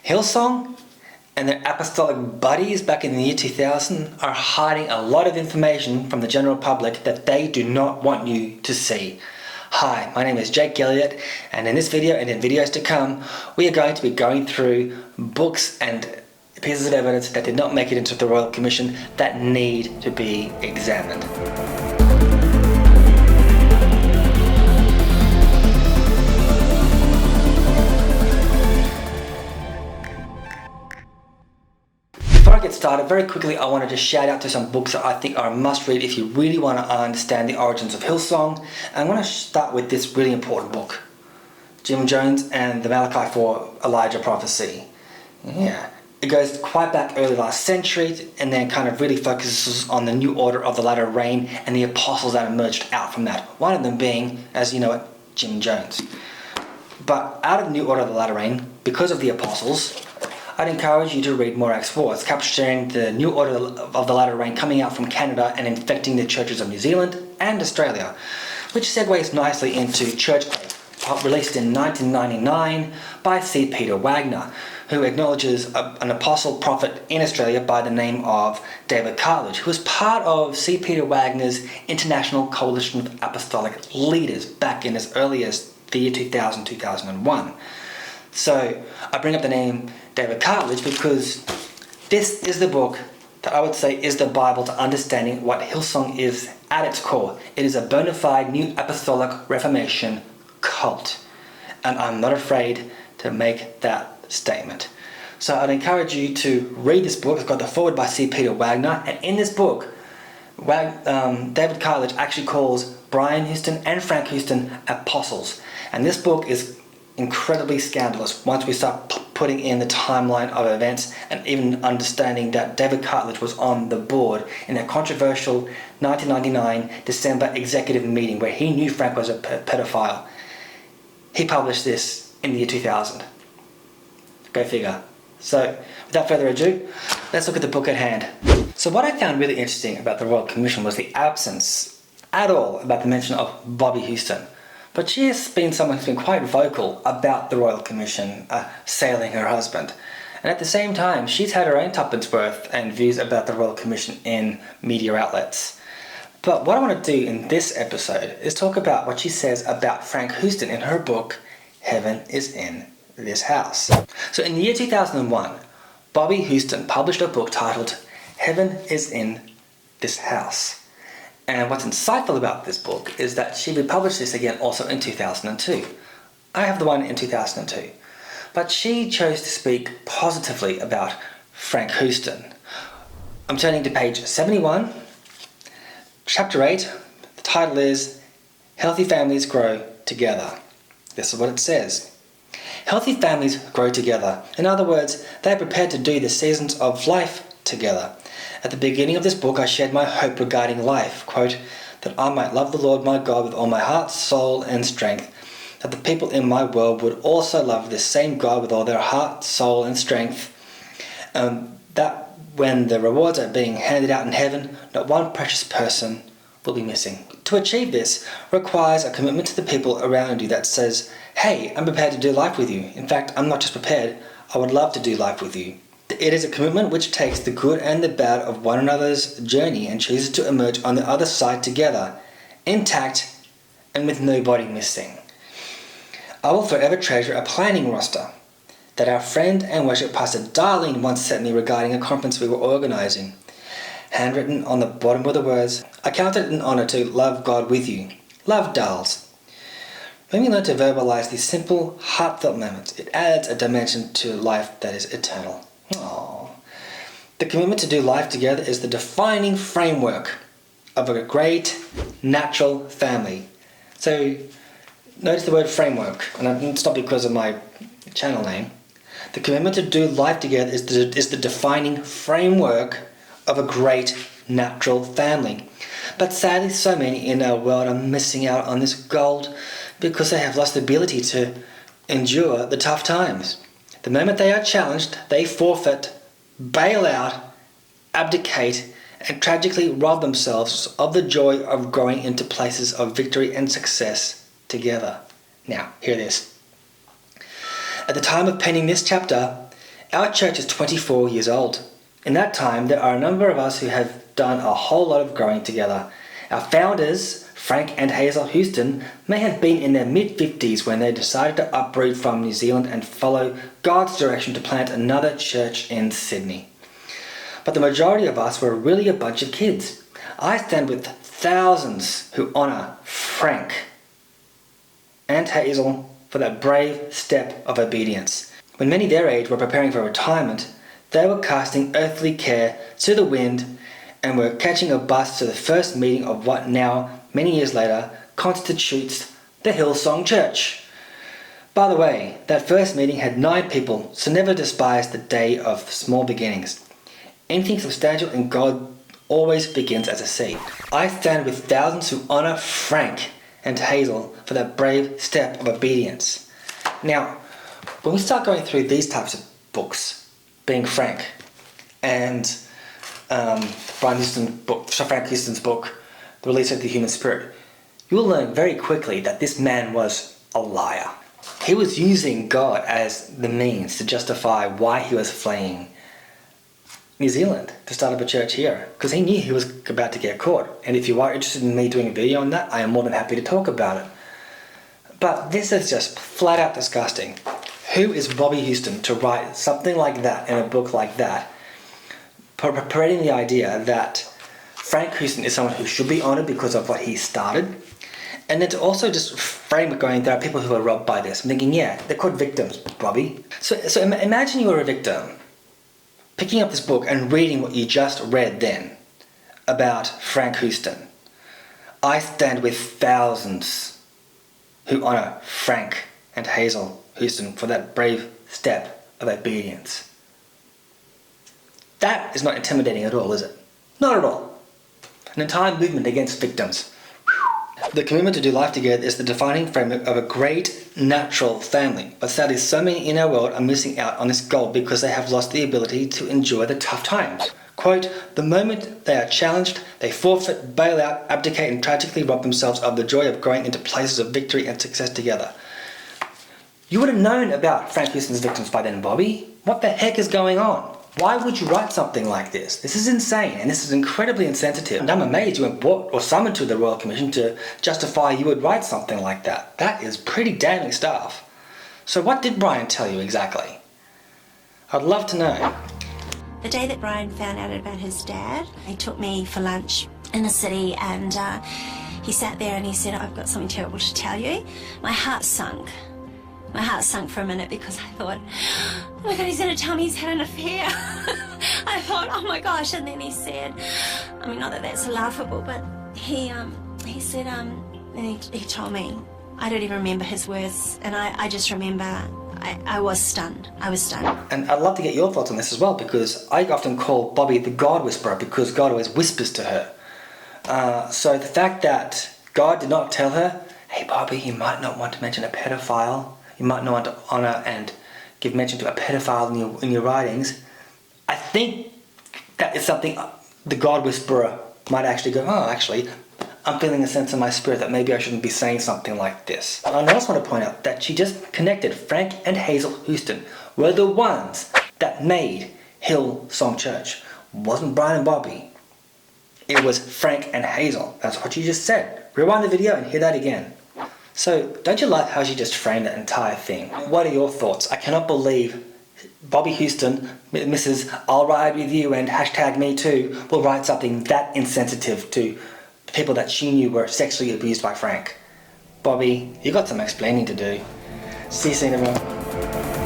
Hillsong and their apostolic buddies back in the year 2000 are hiding a lot of information from the general public that they do not want you to see. Hi, my name is Jake Elliott, and in this video and in videos to come, we are going to be going through books and pieces of evidence that did not make it into the Royal Commission that need to be examined. Before I get started, very quickly I want to just shout out to some books that I think are a must read if you really want to understand the origins of Hillsong. And I want to start with this really important book, Jim Jones and the Malachi 4 Elijah Prophecy. Yeah, it goes quite back early last century and then kind of really focuses on the new order of the latter rain and the apostles that emerged out from that. One of them being, as you know it, Jim Jones. But out of the new order of the latter rain, because of the apostles, I'd encourage you to read more Acts 4. It's capturing the new order of the latter rain coming out from Canada and infecting the churches of New Zealand and Australia, which segues nicely into Church Quake, released in 1999 by C. Peter Wagner, who acknowledges an apostle prophet in Australia by the name of David Cartledge, who was part of C. Peter Wagner's International Coalition of Apostolic Leaders back in as early as the year 2000-2001. So I bring up the name David Cartledge because this is the book that I would say is the Bible to understanding what Hillsong is at its core. It is a bona fide New Apostolic Reformation cult. And I'm not afraid to make that statement. So I'd encourage you to read this book. It's got the foreword by C. Peter Wagner. And in this book, David Cartledge actually calls Brian Houston and Frank Houston apostles. And this book is incredibly scandalous once we start putting in the timeline of events and even understanding that David Cartledge was on the board in that controversial 1999 December executive meeting where he knew Frank was a pedophile. He published this in the year 2000. Go figure. So without further ado, let's look at the book at hand. So what I found really interesting about the Royal Commission was the absence at all about the mention of Bobbie Houston. But she has been someone who's been quite vocal about the Royal Commission assailing her husband. And at the same time, she's had her own tuppence worth and views about the Royal Commission in media outlets. But what I want to do in this episode is talk about what she says about Frank Houston in her book, Heaven is in This House. So in the year 2001, Bobbie Houston published a book titled Heaven is in This House. And what's insightful about this book is that she republished this again also in 2002. I have the one in 2002. But she chose to speak positively about Frank Houston. I'm turning to page 71, chapter 8. The title is Healthy Families Grow Together. This is what it says. Healthy families grow together. In other words, they are prepared to do the seasons of life together. At the beginning of this book, I shared my hope regarding life, quote, that I might love the Lord my God with all my heart, soul, and strength, that the people in my world would also love this same God with all their heart, soul, and strength, that when the rewards are being handed out in heaven, not one precious person will be missing. To achieve this requires a commitment to the people around you that says, hey, I'm prepared to do life with you. In fact, I'm not just prepared, I would love to do life with you. It is a commitment which takes the good and the bad of one another's journey and chooses to emerge on the other side together, intact and with nobody missing. I will forever treasure a planning roster that our friend and worship pastor Darlene once sent me regarding a conference we were organizing. Handwritten on the bottom were the words, I count it an honor to love God with you. Love, Darls. When we learn to verbalize these simple, heartfelt moments, it adds a dimension to life that is eternal. Aww. The commitment to do life together is the defining framework of a great natural family. So notice the word framework, and it's not because of my channel name. The commitment to do life together is the defining framework of a great natural family. But sadly, so many in our world are missing out on this gold because they have lost the ability to endure the tough times. The moment they are challenged, they forfeit, bail out, abdicate, and tragically rob themselves of the joy of growing into places of victory and success together. Now, hear this. At the time of penning this chapter, Our church is 24 years old. In that time, there are a number of us who have done a whole lot of growing together. Our founders, Frank and Hazel Houston, may have been in their mid-50s when they decided to uproot from New Zealand and follow God's direction to plant another church in Sydney. But the majority of us were really a bunch of kids. I stand with thousands who honour Frank and Hazel for that brave step of obedience. When many their age were preparing for retirement, they were casting earthly care to the wind and were catching a bus to the first meeting of what now, many years later, constitutes the Hillsong Church. By the way, that first meeting had 9 people, so never despise the day of small beginnings. Anything substantial in God always begins as a seed. I stand with thousands who honour Frank and Hazel for that brave step of obedience. Now, when we start going through these types of books, being Frank and Frank Houston's book, The Release of the Human Spirit, you will learn very quickly that this man was a liar. He was using God as the means to justify why he was fleeing New Zealand to start up a church here, because he knew he was about to get caught. And if you are interested in me doing a video on that, I am more than happy to talk about it. But this is just flat out disgusting. Who is Bobbie Houston to write something like that in a book like that, parading the idea that Frank Houston is someone who should be honoured because of what he started, and then to also just frame it going, there are people who are robbed by this. I'm thinking, yeah, they're called victims, Bobbie. So imagine you were a victim, picking up this book and reading what you just read then about Frank Houston. I stand with thousands who honour Frank and Hazel Houston for that brave step of obedience. That is not intimidating at all, is it? Not at all. An entire movement against victims. The commitment to do life together is the defining framework of a great natural family. But sadly, so many in our world are missing out on this goal because they have lost the ability to enjoy the tough times. Quote, the moment they are challenged, they forfeit, bail out, abdicate, and tragically rob themselves of the joy of growing into places of victory and success together. You would have known about Frank Houston's victims by then, Bobbie. What the heck is going on? Why would you write something like this? This is insane, and this is incredibly insensitive. And I'm amazed you weren't brought or summoned to the Royal Commission to justify you would write something like that. That is pretty damning stuff. So what did Brian tell you exactly? I'd love to know. The day that Brian found out about his dad, he took me for lunch in the city, and he sat there and he said, I've got something terrible to tell you. My heart sunk. My heart sunk for a minute because I thought, oh my God, he's going to tell me he's had an affair. I thought, oh my gosh. And then he said, I mean, not that that's laughable, but he said, and he told me, I don't even remember his words, and I just remember I was stunned. I was stunned. And I'd love to get your thoughts on this as well, because I often call Bobbie the God Whisperer because God always whispers to her. So the fact that God did not tell her, hey Bobbie, you might not want to mention a pedophile, you might not want to honour and give mention to a pedophile in your writings, I think that is something the God Whisperer might actually go, oh, actually, I'm feeling a sense in my spirit that maybe I shouldn't be saying something like this. And I also want to point out that she just connected Frank and Hazel Houston were the ones that made Hillsong Church. It wasn't Brian and Bobbie. It was Frank and Hazel. That's what she just said. Rewind the video and hear that again. So, don't you like how she just framed that entire thing? What are your thoughts? I cannot believe Bobbie Houston, Mrs. I'll ride with you and hashtag me too, will write something that insensitive to people that she knew were sexually abused by Frank. Bobbie, you got some explaining to do. See you soon, everyone.